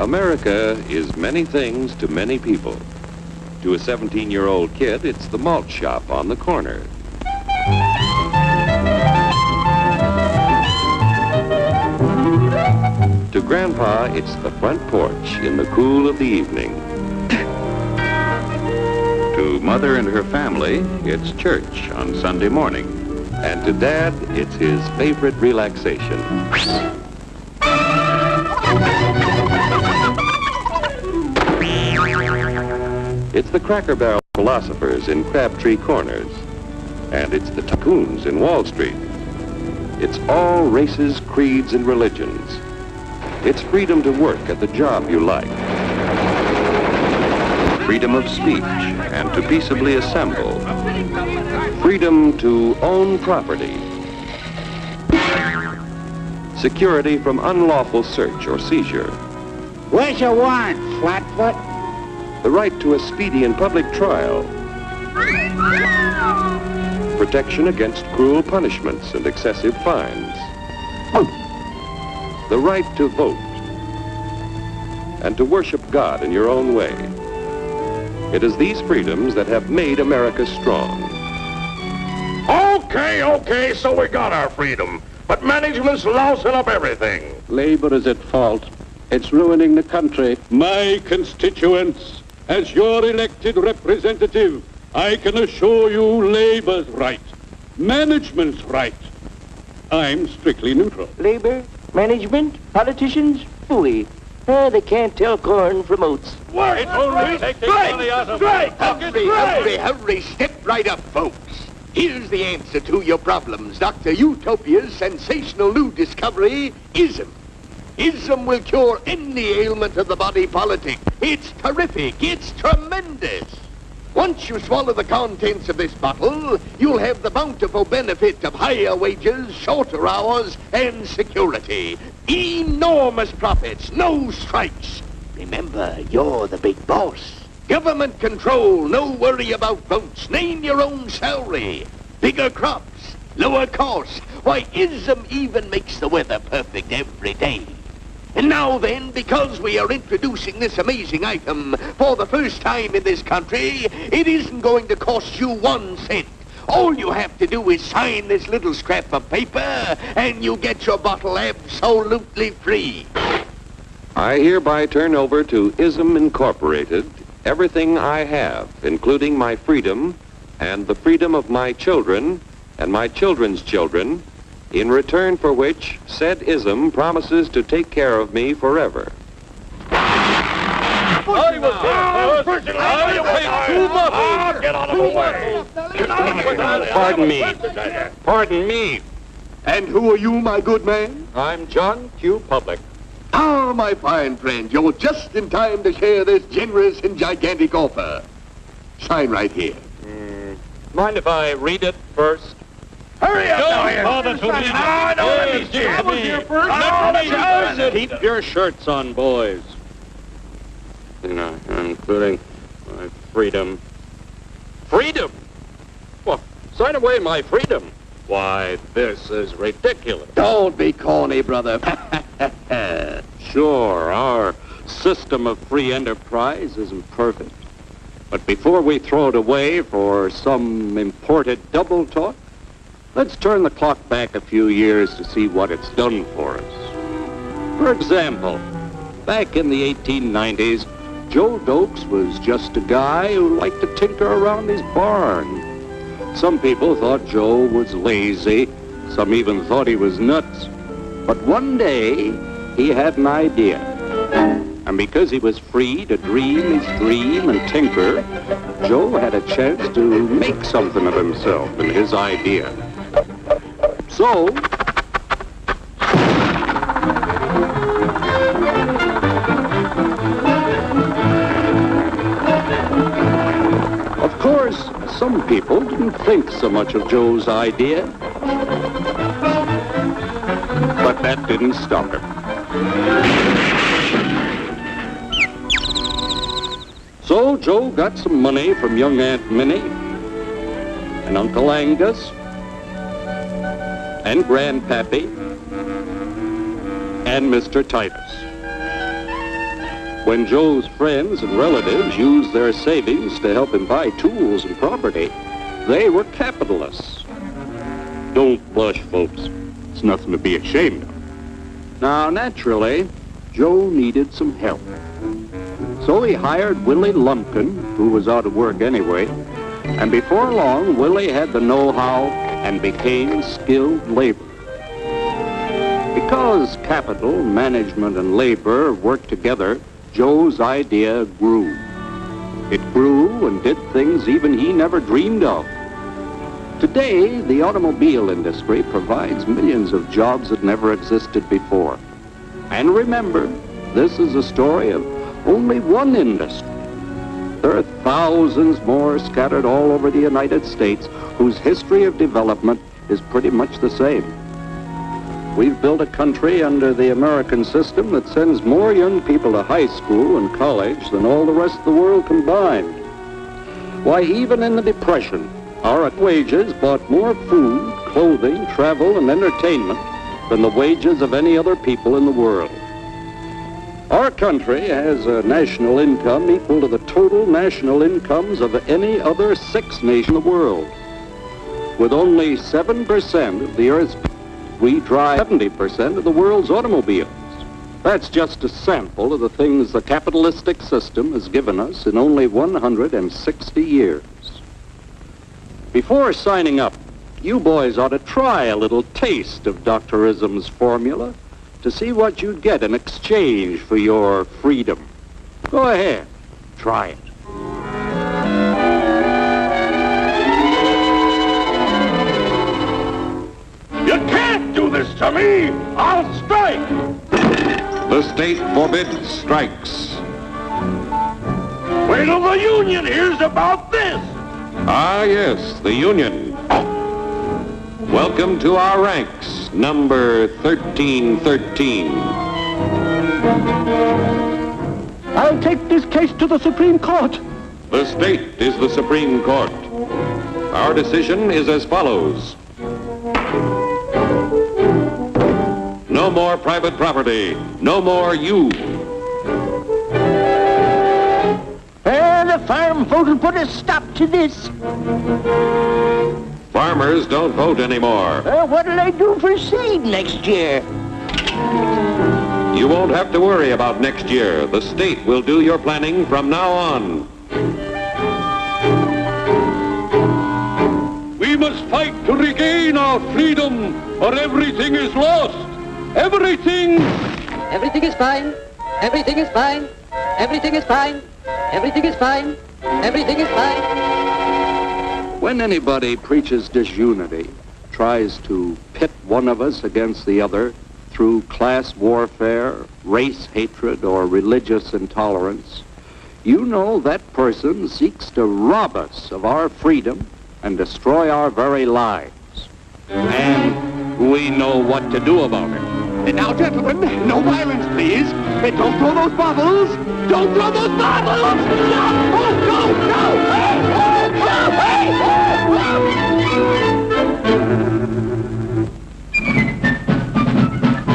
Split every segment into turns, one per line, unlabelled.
America is many things to many people. To a 17-year-old kid, it's the malt shop on the corner. To Grandpa, it's the front porch in the cool of the evening. To Mother and her family, it's church on Sunday morning. And to Dad, it's his favorite relaxation. It's the Cracker Barrel philosophers in Crabtree Corners. And it's the tycoons in Wall Street. It's all races, creeds, and religions. It's freedom to work at the job you like. Freedom of speech and to peaceably assemble. Freedom to own property. Security from unlawful search or seizure.
Where's your warrant, Flatfoot?
The right to a speedy and public trial. Protection against cruel punishments and excessive fines. The right to vote. And to worship God in your own way. It is these freedoms that have made America strong.
Okay, so we got our freedom. But management's lousing up everything.
Labor is at fault. It's ruining the country. My constituents, as your elected representative, I can assure you Labor's right. Management's right. I'm strictly neutral.
Labor, management, politicians, phooey. They can't tell corn from oats.
What?
Hurry, step right up, folks. Here's the answer to your problems. Dr. Utopia's sensational new discovery, ism. Ism will cure any ailment of the body politic. It's terrific. It's tremendous. Once you swallow the contents of this bottle, you'll have the bountiful benefit of higher wages, shorter hours, and security. Enormous profits, no strikes. Remember, you're the big boss. Government control, no worry about votes. Name your own salary. Bigger crops, lower costs. Why, ISM even makes the weather perfect every day. And now then, because we are introducing this amazing item for the first time in this country, it isn't going to cost you 1 cent. All you have to do is sign this little scrap of paper, and you get your bottle absolutely free.
I hereby turn over to ISM Incorporated everything I have, including my freedom and the freedom of my children and my children's children, in return for which said ISM promises to take care of me forever.
Get out of the way.
Pardon me.
And who are you, my good man?
I'm John Q. Public.
Ah, my fine friend, you're just in time to share this generous and gigantic offer. Sign right here.
Mind if I read it first?
Hurry up,
Keep your shirts on, boys.
Including my freedom. Freedom? Well, sign away my freedom. Why, this is ridiculous.
Don't be corny, brother.
Sure, our system of free enterprise isn't perfect. But before we throw it away for some imported double talk, let's turn the clock back a few years to see what it's done for us. For example, back in the 1890s, Joe Dokes was just a guy who liked to tinker around his barn. Some people thought Joe was lazy. Some even thought he was nuts. But one day, he had an idea. And because he was free to dream his dream and tinker, Joe had a chance to make something of himself and his idea. So, of course, some people didn't think so much of Joe's idea. But that didn't stop him. So Joe got some money from young Aunt Minnie and Uncle Angus and Grandpappy and Mr. Titus. When Joe's friends and relatives used their savings to help him buy tools and property, they were capitalists. Don't blush, folks. It's nothing to be ashamed of. Now, naturally, Joe needed some help. So he hired Willie Lumpkin, who was out of work anyway, and before long, Willie had the know-how and became skilled labor. Because capital, management, and labor worked together, Joe's idea grew. It grew and did things even he never dreamed of. Today, the automobile industry provides millions of jobs that never existed before. And remember, this is a story of only one industry. There are thousands more scattered all over the United States whose history of development is pretty much the same. We've built a country under the American system that sends more young people to high school and college than all the rest of the world combined. Why, even in the Depression, our wages bought more food, clothing, travel, and entertainment than the wages of any other people in the world. Our country has a national income equal to the total national incomes of any other 6 nations in the world. With only 7% of the Earth's people, we drive 70% of the world's automobiles. That's just a sample of the things the capitalistic system has given us in only 160 years. Before signing up, you boys ought to try a little taste of Dr. Ism's formula to see what you'd get in exchange for your freedom. Go ahead, try it.
You can't do this to me! I'll strike!
The state forbids strikes.
Wait till the union hears about this!
Ah, yes, the Union. Welcome to our ranks, number 1313.
I'll take this case to the Supreme Court.
The state is the Supreme Court. Our decision is as follows. No more private property. No more you.
The farm vote will put a stop to this.
Farmers don't vote anymore.
What'll they do for seed next year?
You won't have to worry about next year. The state will do your planning from now on.
We must fight to regain our freedom, or everything is lost. Everything!
Everything is fine. Everything is fine. Everything is fine. Everything is fine. Everything is fine.
When anybody preaches disunity, tries to pit one of us against the other through class warfare, race hatred, or religious intolerance, you know that person seeks to rob us of our freedom and destroy our very lives. And we know what to do about it.
And now, gentlemen, no violence, please. And don't throw those bottles. Don't throw those bottles! No! Oh, no! No! Hey! Oh,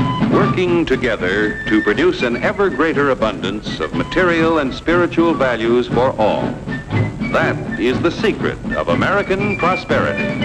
hey!
Working together to produce an ever greater abundance of material and spiritual values for all. That is the secret of American prosperity.